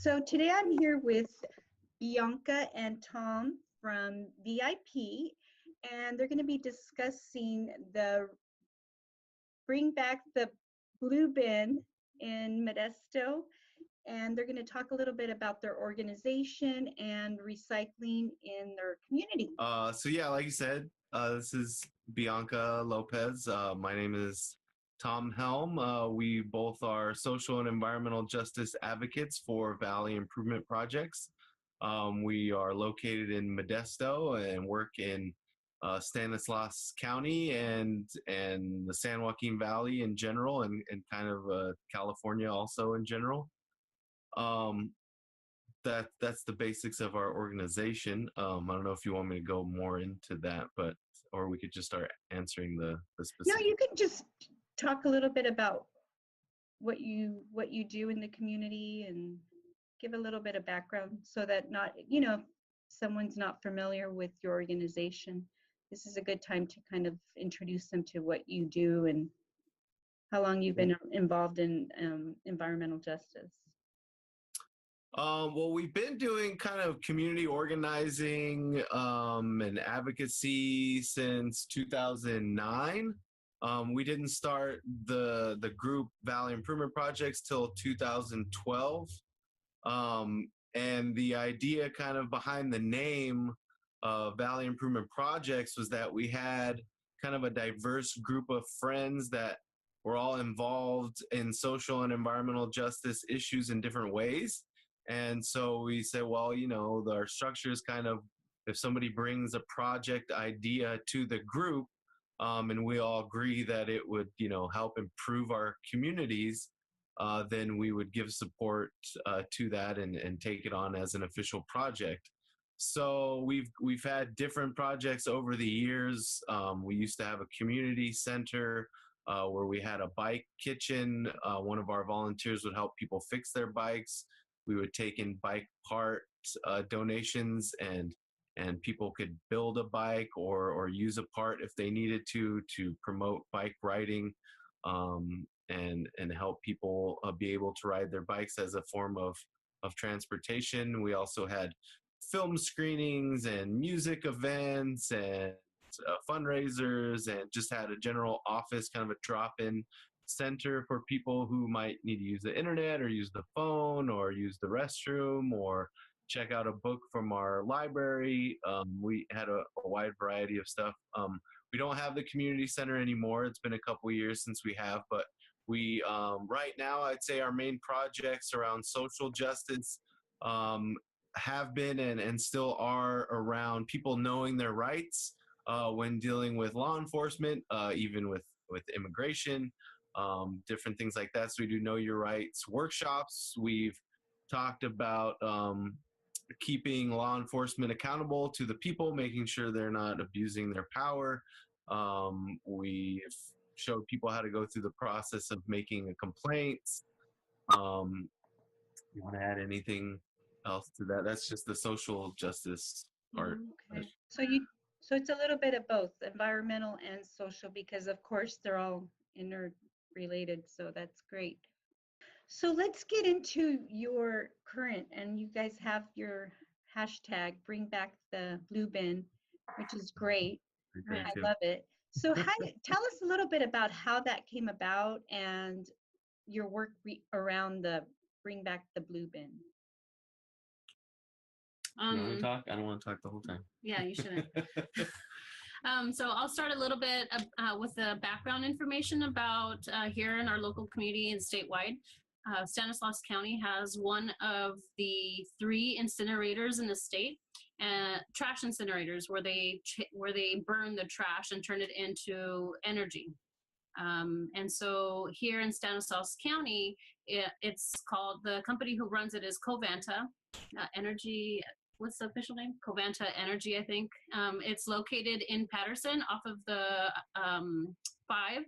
So today I'm here with Bianca and Tom from VIP, and they're going to be discussing the Bring Back the Blue Bin in Modesto, and they're going to talk a little bit about their organization and recycling in their community. So yeah, like you said, this is Bianca Lopez. My name is Tom Helm. We both are social and environmental justice advocates for Valley Improvement Projects. We are located in Modesto and work in Stanislaus County and the San Joaquin Valley in general, and kind of California also in general. That's the basics of our organization. I don't know if you want me to go more into that, or we could just start answering the specific. No, you can just talk a little bit about what you do in the community and give a little bit of background so that not, if someone's not familiar with your organization, this is a good time to kind of introduce them to what you do and how long you've been involved in environmental justice. Well, we've been doing kind of community organizing and advocacy since 2009. We didn't start the group Valley Improvement Projects till 2012. And the idea kind of behind the name Valley Improvement Projects was that we had kind of a diverse group of friends that were all involved in social and environmental justice issues in different ways. And so we said, well, our structure is kind of, if somebody brings a project idea to the group, and we all agree that it would, help improve our communities, then we would give support to that and take it on as an official project. So we've had different projects over the years. We used to have a community center where we had a bike kitchen. One of our volunteers would help people fix their bikes. We would take in bike part donations, and people could build a bike or use a part if they needed to promote bike riding, and help people be able to ride their bikes as a form of transportation. We also had film screenings and music events and fundraisers, and just had a general office, kind of a drop-in center for people who might need to use the internet or use the phone or use the restroom or check out a book from our library. We had a wide variety of stuff. We don't have the community center anymore. It's been a couple years since we have, but we right now, I'd say our main projects around social justice have been and still are around people knowing their rights when dealing with law enforcement, even with immigration. Different things like that. So we do know your rights workshops. We've talked about keeping law enforcement accountable to the people, making sure they're not abusing their power. We've showed people how to go through the process of making a complaint. You want to add anything else to that? That's just the social justice part. Okay. So it's a little bit of both, environmental and social, because of course they're all interrelated, so that's great. So let's get into your current, and you guys have your hashtag Bring Back the Blue Bin, which is great. I love it. So tell us a little bit about how that came about and your work around the Bring Back the Blue Bin. You want to talk? I don't want to talk the whole time. Yeah, you shouldn't. So I'll start a little bit with the background information about here in our local community and statewide. Stanislaus County has one of the 3 incinerators in the state, trash incinerators, where they burn the trash and turn it into energy. And so here in Stanislaus County, it's called, the company who runs it is Covanta Energy. What's the official name? Covanta Energy, I think. It's located in Patterson off of the 5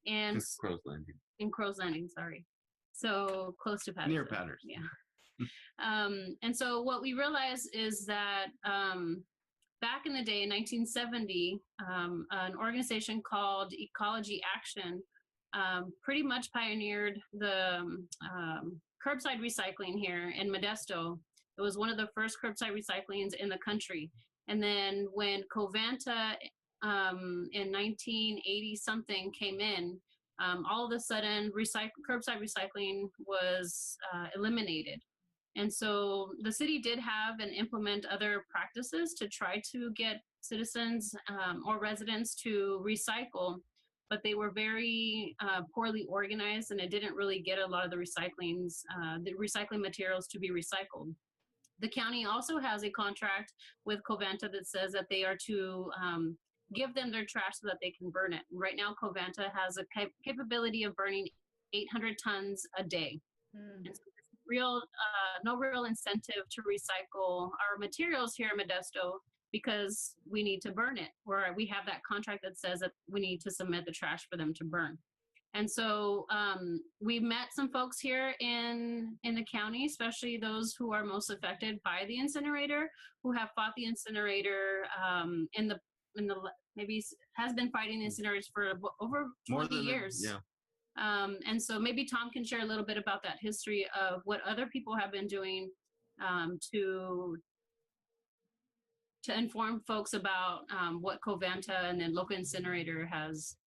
and Crow's Landing. In Crow's Landing, sorry. So close to Patterson. Near Patterson. Yeah. And so what we realized is that back in the day, in 1970, an organization called Ecology Action pretty much pioneered the curbside recycling here in Modesto. It was one of the first curbside recyclings in the country. And then when Covanta in 1980 something came in, all of a sudden curbside recycling was eliminated. And so the city did have and implement other practices to try to get citizens or residents to recycle, but they were very poorly organized, and it didn't really get a lot of the recycling materials to be recycled. The county also has a contract with Covanta that says that they are to give them their trash so that they can burn it. Right now, Covanta has a capability of burning 800 tons a day. And so no real incentive to recycle our materials here in Modesto because we need to burn it, or we have that contract that says that we need to submit the trash for them to burn. And so we met some folks here in the county, especially those who are most affected by the incinerator, who have fought the incinerator maybe has been fighting the incinerators for over 20 years. Yeah. And so maybe Tom can share a little bit about that history of what other people have been doing to inform folks about what Covanta and then local incinerator has,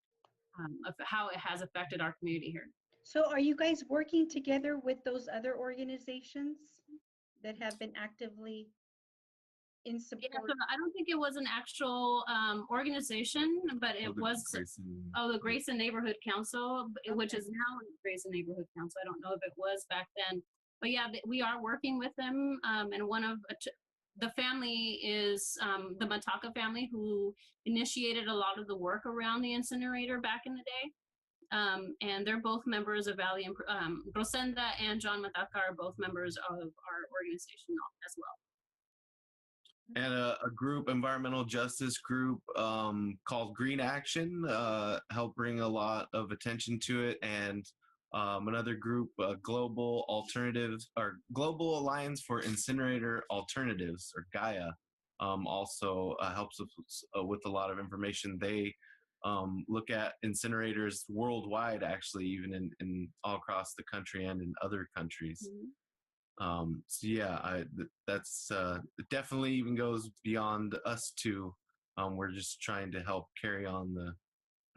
how it has affected our community here. So are you guys working together with those other organizations that have been actively in support? Yeah, so I don't think it was an actual organization, but it was the Grayson Neighborhood Council, which is now Grayson Neighborhood Council. I don't know if it was back then, but yeah, we are working with them. And one of the family is the Mataka family, who initiated a lot of the work around the incinerator back in the day. And they're both members of Valley. Rosenda and John Mataka are both members of our organization as well. And a environmental justice group called Green Action helped bring a lot of attention to it. And another group, Global Alliance for Incinerator Alternatives, or Gaia, also helps with a lot of information. They look at incinerators worldwide, actually, even in all across the country and in other countries. Mm-hmm. So yeah, that's it definitely even goes beyond us two. We're just trying to help carry on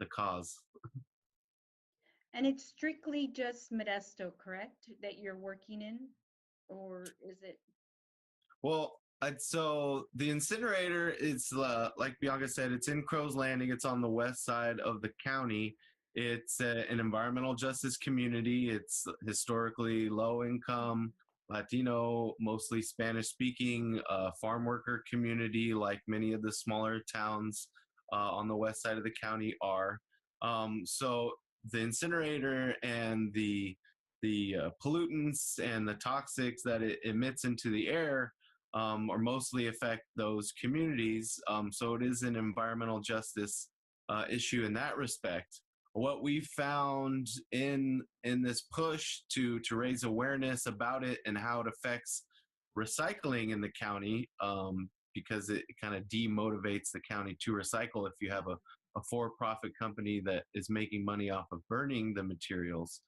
the cause. And it's strictly just Modesto, correct, that you're working in, or is it? Well, so the incinerator is like Bianca said, it's in Crow's Landing. It's on the west side of the county. It's an environmental justice community. It's historically low income, Latino, mostly Spanish-speaking farm worker community, like many of the smaller towns on the west side of the county are. So the incinerator and the pollutants and the toxics that it emits into the air or mostly affect those communities. So it is an environmental justice issue in that respect. What we found in this push to raise awareness about it and how it affects recycling in the county, because it kind of demotivates the county to recycle if you have a for-profit company that is making money off of burning the materials.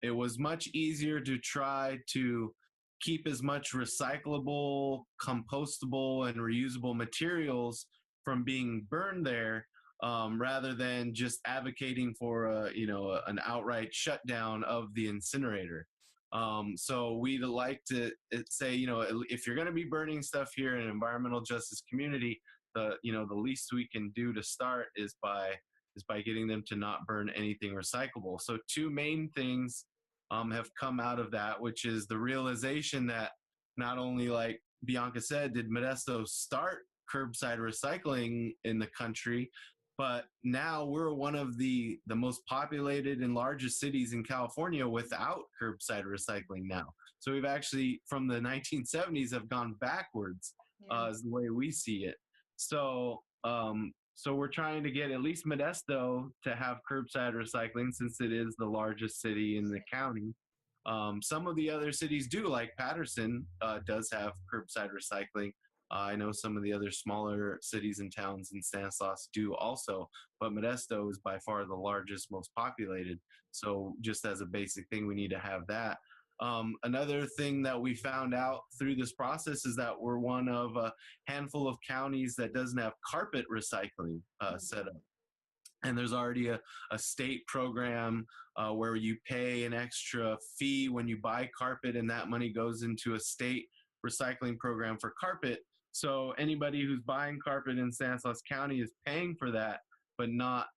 It was much easier to try to keep as much recyclable, compostable, and reusable materials from being burned there, rather than just advocating for an outright shutdown of the incinerator. So we'd like to say, if you're going to be burning stuff here in an environmental justice community, the least we can do to start is by getting them to not burn anything recyclable. So two main things have come out of that, which is the realization that not only, like Bianca said, did Modesto start curbside recycling in the country, but now we're one of the most populated and largest cities in California without curbside recycling now. So we've actually, from the 1970s, have gone backwards, is the way we see it. So we're trying to get at least Modesto to have curbside recycling, since it is the largest city in the county. Some of the other cities do, like Patterson does have curbside recycling. I know some of the other smaller cities and towns in Stanislaus do also, but Modesto is by far the largest, most populated. So just as a basic thing, we need to have that. Another thing that we found out through this process is that we're one of a handful of counties that doesn't have carpet recycling set up. And there's already a state program where you pay an extra fee when you buy carpet, and that money goes into a state recycling program for carpet. So anybody who's buying carpet in Stanislaus County is paying for that, but not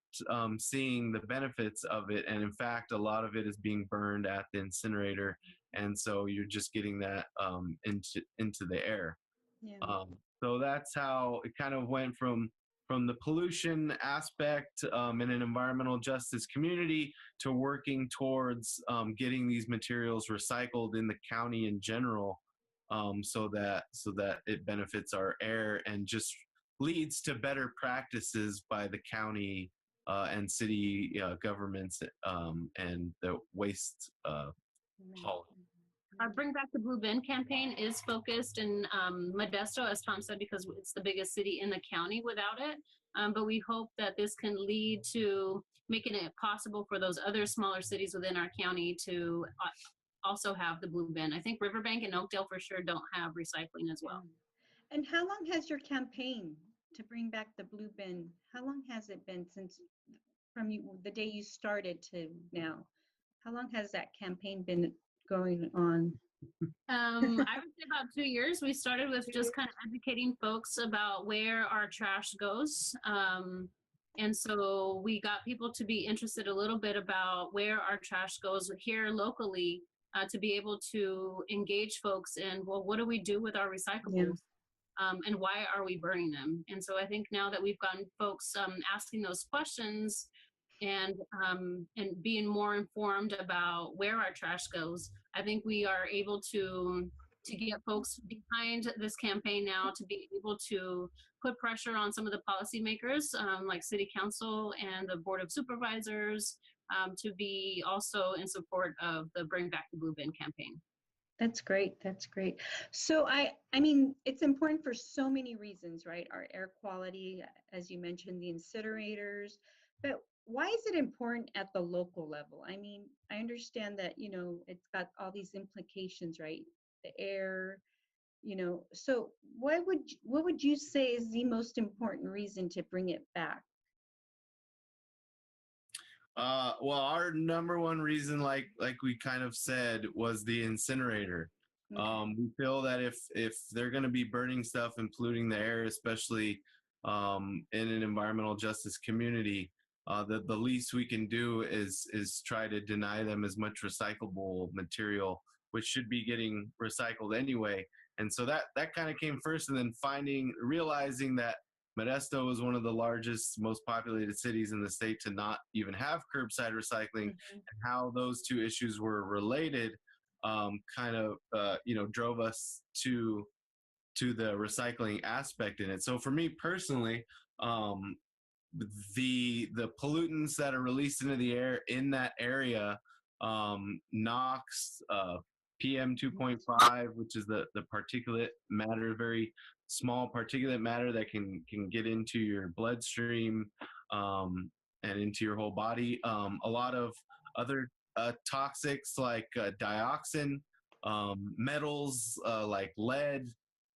seeing the benefits of it. And in fact, a lot of it is being burned at the incinerator. And so you're just getting that into the air. Yeah. So that's how it kind of went from the pollution aspect in an environmental justice community to working towards getting these materials recycled in the county in general, so that it benefits our air and just leads to better practices by the county and city governments and the waste hauling. Our Bring Back the Blue Bin campaign is focused in Modesto, as Tom said, because it's the biggest city in the county without it. But we hope that this can lead to making it possible for those other smaller cities within our county to also have the blue bin. I think Riverbank and Oakdale for sure don't have recycling as well. And how long has your campaign to bring back the blue bin, how long has it been since from the day you started to now? How long has that campaign been going on? I would say about 2 years. We started with just kind of educating folks about where our trash goes. And so we got people to be interested a little bit about where our trash goes here locally, to be able to engage folks in, well, what do we do with our recyclables? And why are we burning them? And so I think now that we've gotten folks asking those questions and being more informed about where our trash goes, I think we are able to get folks behind this campaign now, to be able to put pressure on some of the policymakers, like City Council and the Board of Supervisors, to be also in support of the Bring Back the Blue Bin campaign. That's great. That's great. So I mean, it's important for so many reasons, right? Our air quality, as you mentioned, the incinerators, but why is it important at the local level? I mean, I understand that, you know, it's got all these implications, right? The air, you know, so what would you say is the most important reason to bring it back? Well, our number one reason, like we kind of said, was the incinerator. Okay. We feel that if they're going to be burning stuff and polluting the air, especially in an environmental justice community, the least we can do is try to deny them as much recyclable material, which should be getting recycled anyway. And so that kind of came first, and then realizing that Modesto is one of the largest, most populated cities in the state to not even have curbside recycling, and how those two issues were related, kind of drove us to the recycling aspect in it. So for me personally, the pollutants that are released into the air in that area, NOx, PM 2.5, which is the particulate matter, very small particulate matter that can get into your bloodstream and into your whole body. A lot of other toxics like dioxin, metals like lead.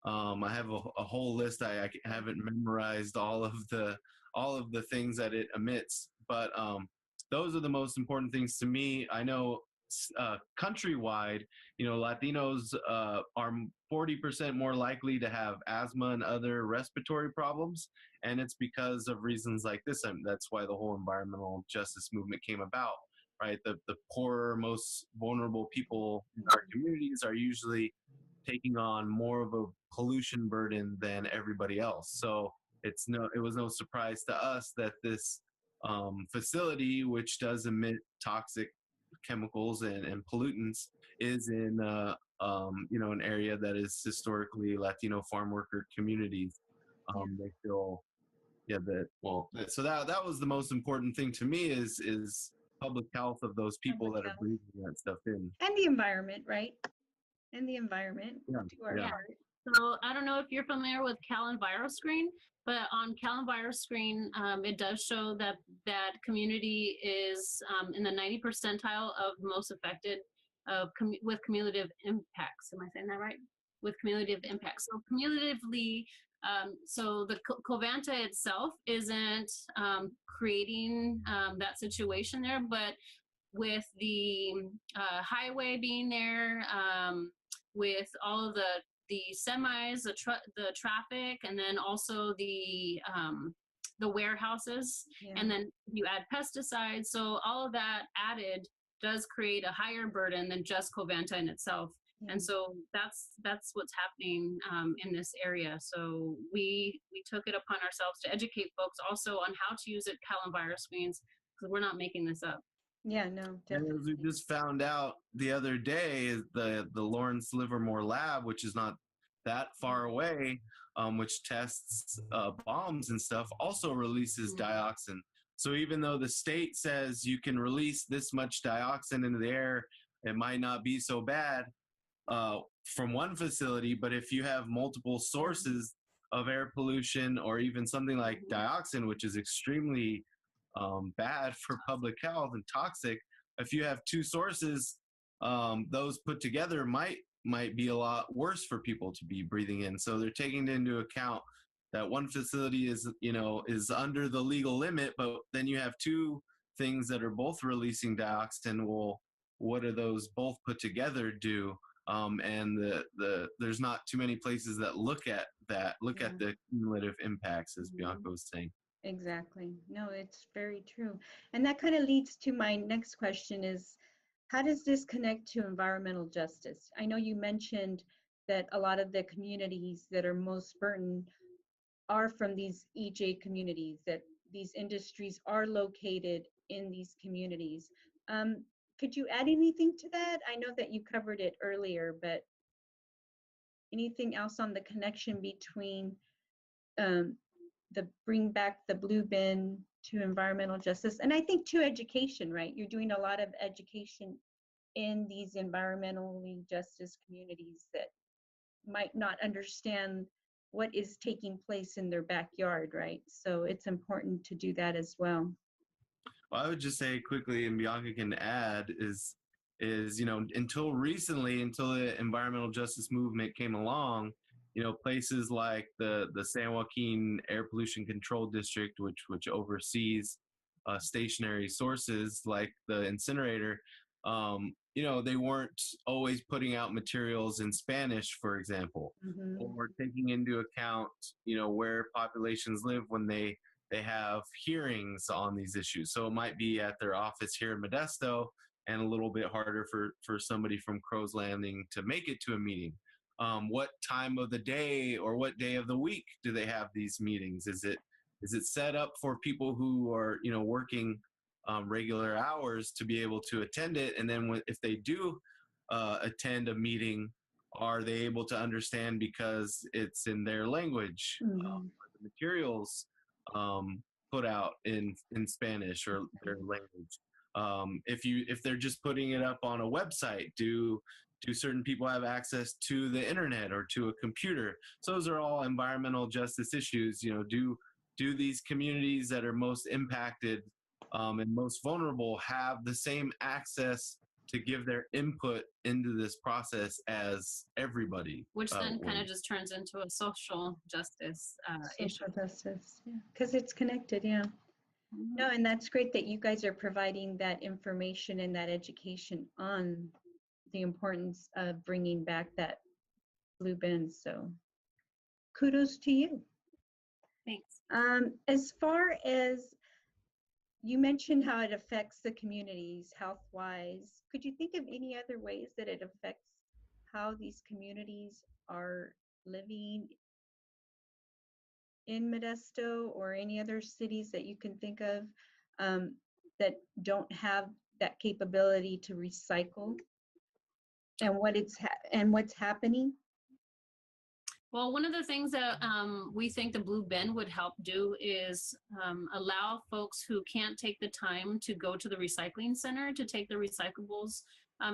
I have a whole list. I haven't memorized all of the things that it emits, but those are the most important things to me. I know countrywide, Latinos are 40% more likely to have asthma and other respiratory problems, and it's because of reasons like this. That's why the whole environmental justice movement came about, right? The poorer, most vulnerable people in our communities are usually taking on more of a pollution burden than everybody else. So it was no surprise to us that this facility, which does emit toxic chemicals and pollutants, is in an area that is historically Latino farm worker communities. They feel so that was the most important thing to me is public health of those people that are breathing that stuff in, and the environment, right? And the environment to our heart. So I don't know if you're familiar with CalEnviroScreen, but on CalEnviroScreen, it does show that community is in the 90 percentile of most affected with cumulative impacts. Am I saying that right? With cumulative impacts. So cumulatively, so the Covanta itself isn't creating that situation there, but with the highway being there, with all of the semis, the traffic, and then also the warehouses, Yeah. and then you add pesticides. So all of that added does create a higher burden than just Covanta in itself. Yeah. And so that's what's happening in this area. So we took it upon ourselves to educate folks also on how to use it, Callan virus means, because we're not making this up. Yeah, no, And definitely. as we just found out the other day, is the Lawrence Livermore lab, which is not that far away, which tests bombs and stuff, also releases dioxin. So even though the state says you can release this much dioxin into the air, it might not be so bad from one facility, but if you have multiple sources of air pollution or even something like dioxin, which is extremely bad for public health and toxic, if you have two sources, those put together might be a lot worse for people to be breathing in. So they're taking into account that one facility is under the legal limit, but then you have two things that are both releasing dioxin. Well, what do those both put together do? And there's not too many places that look at that, at the cumulative impacts, as Bianca was saying. Exactly. No, it's very true. And that kind of leads to my next question is, how does this connect to environmental justice? I know you mentioned that a lot of the communities that are most burdened are from these EJ communities, that these industries are located in these communities. Could you add anything to that? I know that you covered it earlier, but anything else on the connection between the bring back the blue bin to environmental justice, and I think to education, right? You're doing a lot of education in these environmentally justice communities that might not understand what is taking place in their backyard, right? So it's important to do that as well. Well, I would just say quickly, and Bianca can add, is until recently, until the environmental justice movement came along, places like the San Joaquin Air Pollution Control District, which oversees stationary sources like the incinerator, they weren't always putting out materials in Spanish, for example, or taking into account, where populations live when they have hearings on these issues. So it might be at their office here in Modesto, and a little bit harder for somebody from Crow's Landing to make it to a meeting. What time of the day or what day of the week do they have these meetings? Is it set up for people who are working regular hours to be able to attend it? And then if they do attend a meeting, are they able to understand because it's in their language? The materials put out in Spanish or their language. If they're just putting it up on a website, do certain people have access to the internet or to a computer? So those are all environmental justice issues. Do these communities that are most impacted and most vulnerable have the same access to give their input into this process as everybody? Which then kind of just turns into a social justice issue. Social justice, yeah, because it's connected, yeah. No, and that's great that you guys are providing that information and that education on the importance of bringing back that blue bin. So kudos to you. Thanks. As far as you mentioned how it affects the communities health-wise, could you think of any other ways that it affects how these communities are living in Modesto or any other cities that you can think of that don't have that capability to recycle, and what's happening? Well, one of the things that we think the blue bin would help do is allow folks who can't take the time to go to the recycling center to take the recyclables.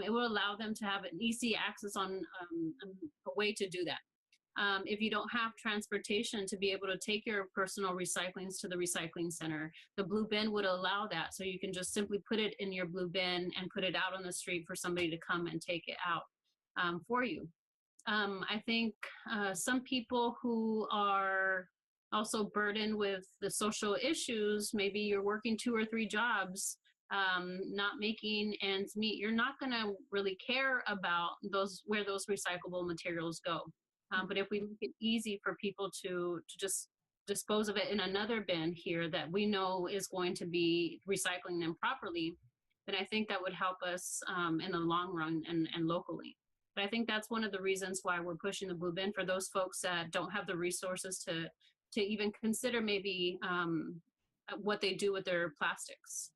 It will allow them to have an easy access on a way to do that. If you don't have transportation to be able to take your personal recyclings to the recycling center, the blue bin would allow that. So you can just simply put it in your blue bin and put it out on the street for somebody to come and take it out for you. I think some people who are also burdened with the social issues, maybe you're working 2 or 3 jobs, not making ends meet, you're not going to really care about where those recyclable materials go. But if we make it easy for people to just dispose of it in another bin here that we know is going to be recycling them properly, then I think that would help us in the long run and locally. But I think that's one of the reasons why we're pushing the blue bin for those folks that don't have the resources to even consider maybe what they do with their plastics.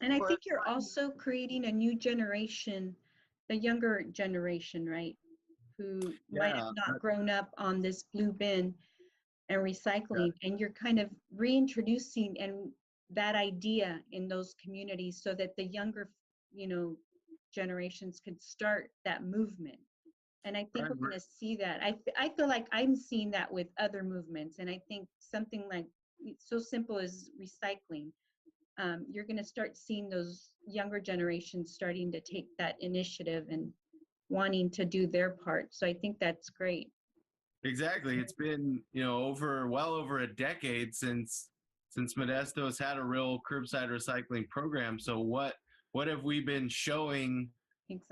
And I think you're also creating a new generation, the younger generation, right? Who might have not grown up on this blue bin and recycling, and you're kind of reintroducing and that idea in those communities so that the younger, generations could start that movement. And I think we're going to see that. I feel like I'm seeing that with other movements, and I think something like so simple as recycling, you're going to start seeing those younger generations starting to take that initiative and wanting to do their part. So I think that's great. Exactly. It's been, well over a decade since Modesto's had a real curbside recycling program. So what have we been showing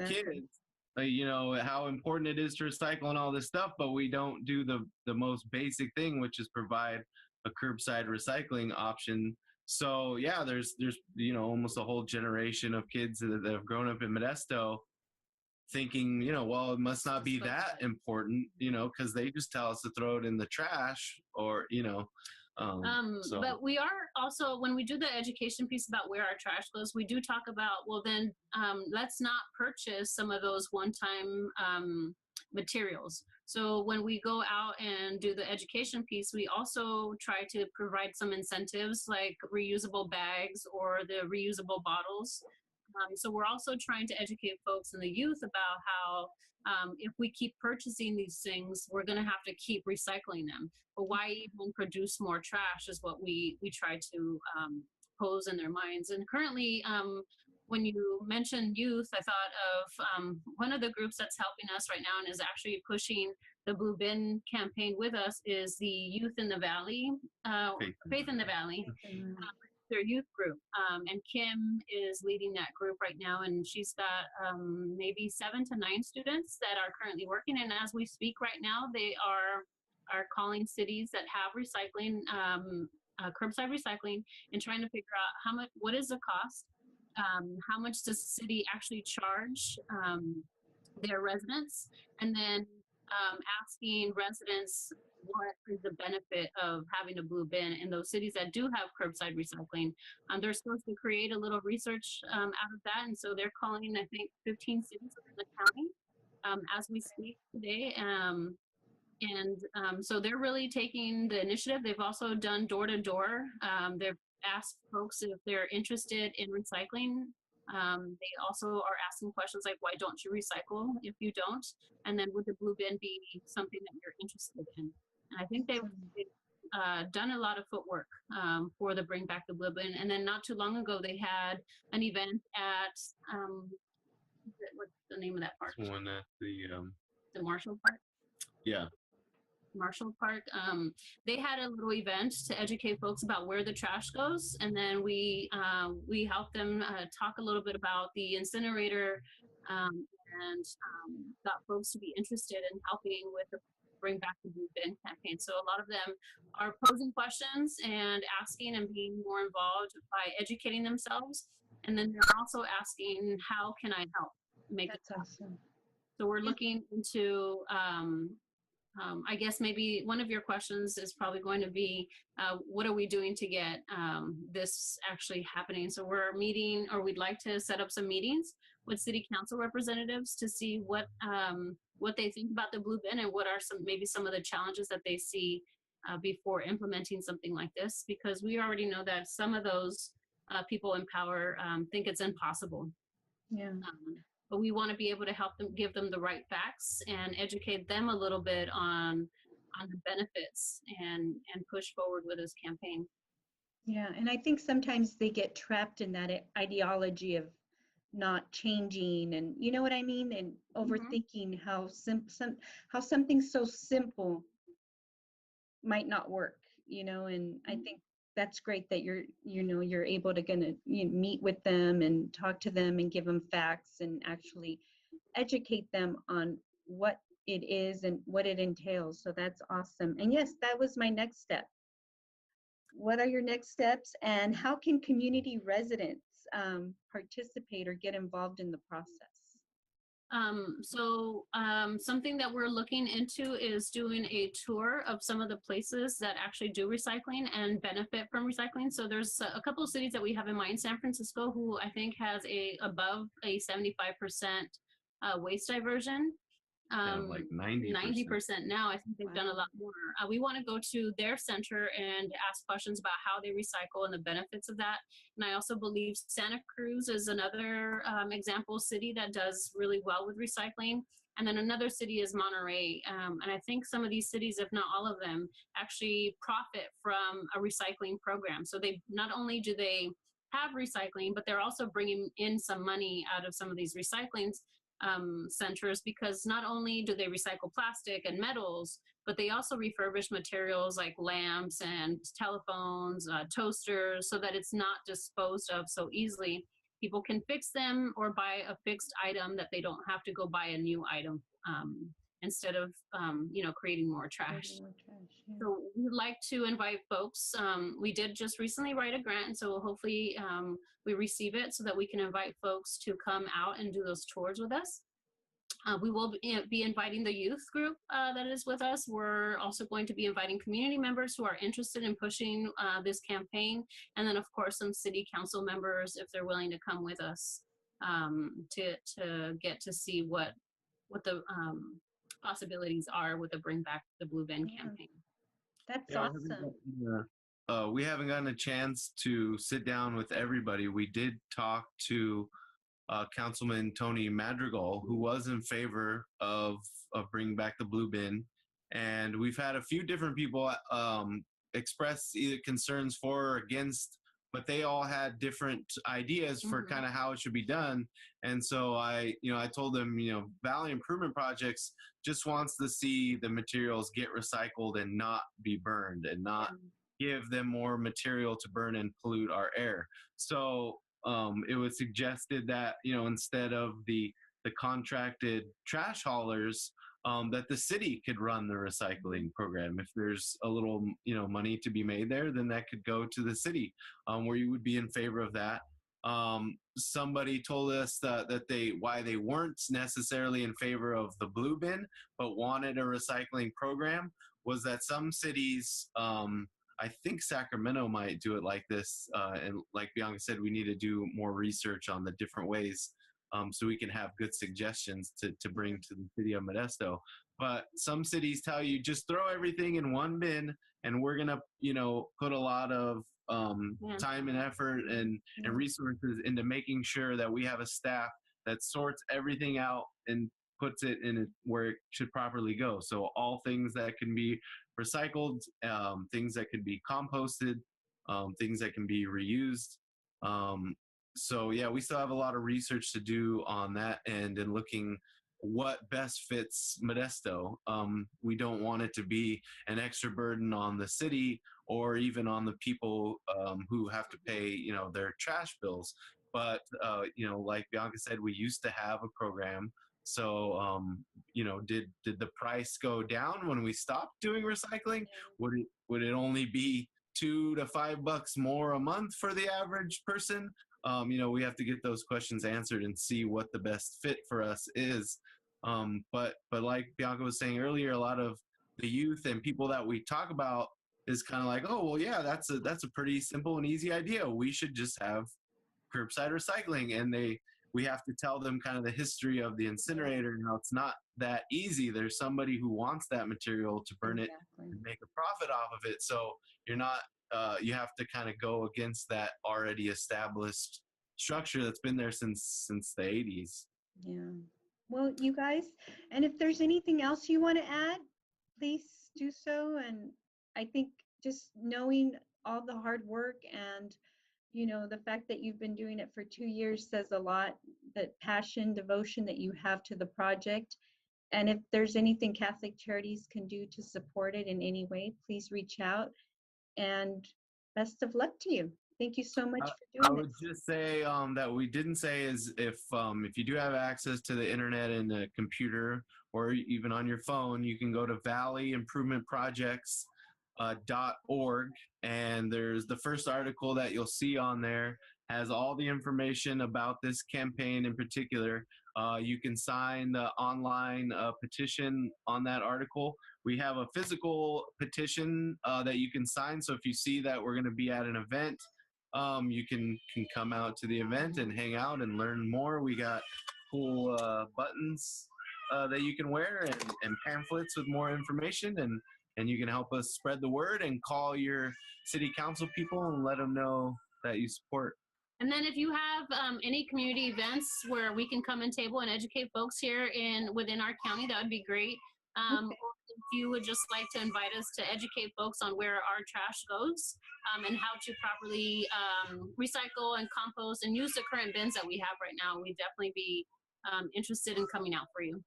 kids? How important it is to recycle and all this stuff, but we don't do the most basic thing, which is provide a curbside recycling option. So yeah, there's almost a whole generation of kids that have grown up in Modesto thinking, well, it must not be that important, because they just tell us to throw it in the trash or, so. But we are also, when we do the education piece about where our trash goes, we do talk about, well, then let's not purchase some of those one-time materials. So when we go out and do the education piece, we also try to provide some incentives like reusable bags or the reusable bottles. So we're also trying to educate folks and the youth about how if we keep purchasing these things, we're going to have to keep recycling them. But why even produce more trash is what we try to pose in their minds. And currently, when you mentioned youth, I thought of one of the groups that's helping us right now and is actually pushing the Blue Bin campaign with us is the Youth in the Valley, Faith in the Valley. Their youth group, and Kim is leading that group right now, and she's got maybe 7 to 9 students that are currently working, and as we speak right now, they are calling cities that have recycling, curbside recycling, and trying to figure out what is the cost, how much does the city actually charge their residents, and then asking residents what is the benefit of having a blue bin in those cities that do have curbside recycling. They're supposed to create a little research out of that, and so they're calling, I think, 15 cities within the county as we speak today. So they're really taking the initiative. They've also done door-to-door. They've asked folks if they're interested in recycling. They also are asking questions like, why don't you recycle if you don't? And then would the blue bin be something that you're interested in? And I think they've done a lot of footwork for the Bring Back the Blue Bin. And then not too long ago, they had an event at, what's the name of that park? One at The Marshall Park? Yeah. Marshall Park. They had a little event to educate folks about where the trash goes, and then we helped them talk a little bit about the incinerator and got folks to be interested in helping with the Bring Back the Blue Bin campaign. So a lot of them are posing questions and asking and being more involved by educating themselves, and then they're also asking, how can I help make it happen? Awesome. So we're looking into I guess maybe one of your questions is probably going to be, what are we doing to get this actually happening? So we're meeting, or we'd like to set up some meetings with city council representatives to see what they think about the blue bin and what are some of the challenges that they see before implementing something like this, because we already know that some of those people in power think it's impossible. Yeah. but we want to be able to help them, give them the right facts and educate them a little bit on the benefits and push forward with this campaign. Yeah, and I think sometimes they get trapped in that ideology of not changing, and you know what I mean, and overthinking how how something so simple might not work, and I think that's great that you're able to meet with them and talk to them and give them facts and actually educate them on what it is and what it entails. So that's awesome. And yes, that was my next step. What are your next steps, and how can community residents participate or get involved in the process? Something that we're looking into is doing a tour of some of the places that actually do recycling and benefit from recycling. So there's a couple of cities that we have in mind. San Francisco, who I think has above a 75% waste diversion. Like 90%. Now. I think they've done a lot more. We want to go to their center and ask questions about how they recycle and the benefits of that. And I also believe Santa Cruz is another example city that does really well with recycling. And then another city is Monterey. And I think some of these cities, if not all of them, actually profit from a recycling program. So they not only do they have recycling, but they're also bringing in some money out of some of these recyclings centers, because not only do they recycle plastic and metals, but they also refurbish materials like lamps and telephones, toasters, so that it's not disposed of so easily. People can fix them or buy a fixed item that they don't have to go buy a new item instead of creating more trash. Yeah. So we'd like to invite folks. We did just recently write a grant, and so hopefully we receive it so that we can invite folks to come out and do those tours with us. We will be inviting the youth group that is with us. We're also going to be inviting community members who are interested in pushing this campaign, and then of course some city council members if they're willing to come with us to get to see what the possibilities are with the Bring Back the Blue Bin campaign. That's awesome. We haven't gotten a chance to sit down with everybody. We did talk to Councilman Tony Madrigal, who was in favor of bringing back the blue bin, and we've had a few different people express either concerns for or against, but they all had different ideas for kind of how it should be done. And so I told them, Valley Improvement Projects just wants to see the materials get recycled and not be burned and not give them more material to burn and pollute our air. So it was suggested that, instead of the contracted trash haulers, that the city could run the recycling program. If there's a little, money to be made there, then that could go to the city, where you would be in favor of that. Somebody told us why they weren't necessarily in favor of the blue bin, but wanted a recycling program, was that some cities, I think Sacramento might do it like this. And like Bianca said, we need to do more research on the different ways so we can have good suggestions to bring to the city of Modesto. But some cities tell you just throw everything in one bin, and we're going to, put a lot of time and effort and resources into making sure that we have a staff that sorts everything out and puts it in it where it should properly go. So all things that can be recycled, things that can be composted, things that can be reused. So yeah, we still have a lot of research to do on that end and looking what best fits Modesto. We don't want it to be an extra burden on the city or even on the people who have to pay, their trash bills. But, like Bianca said, we used to have a program. So, did the price go down when we stopped doing recycling? Would it only be $2 to $5 more a month for the average person? We have to get those questions answered and see what the best fit for us is. But like Bianca was saying earlier, a lot of the youth and people that we talk about is kind of like, oh, well, yeah, that's a pretty simple and easy idea. We should just have curbside recycling. And we have to tell them kind of the history of the incinerator and how it's not that easy. There's somebody who wants that material to burn it and make a profit off of it. So you're not, you have to kind of go against that already established structure that's been there since the 80s. Yeah. Well, you guys, and if there's anything else you want to add, please do so. And I think just knowing all the hard work and, the fact that you've been doing it for 2 years says a lot, that passion, devotion that you have to the project. And if there's anything Catholic Charities can do to support it in any way, please reach out. And best of luck to you. Thank you so much for I doing would this. just say that we didn't say is if you do have access to the internet and a computer or even on your phone, you can go to valleyimprovementprojects.org, and there's the first article that you'll see on there has all the information about this campaign in particular. You can sign the online petition on that article. We have a physical petition that you can sign. So if you see that we're going to be at an event, you can come out to the event and hang out and learn more. We got cool buttons that you can wear and pamphlets with more information, and you can help us spread the word and call your city council people and let them know that you support. And then if you have any community events where we can come and table and educate folks here within our county, that would be great. Or if you would just like to invite us to educate folks on where our trash goes and how to properly recycle and compost and use the current bins that we have right now, we'd definitely be interested in coming out for you.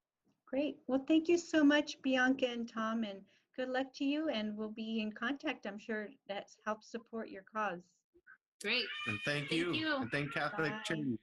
Great. Well, thank you so much, Bianca and Tom, and good luck to you. And we'll be in contact. I'm sure that helps support your cause. Great. And thank you. And thank Catholic Bye. Charities.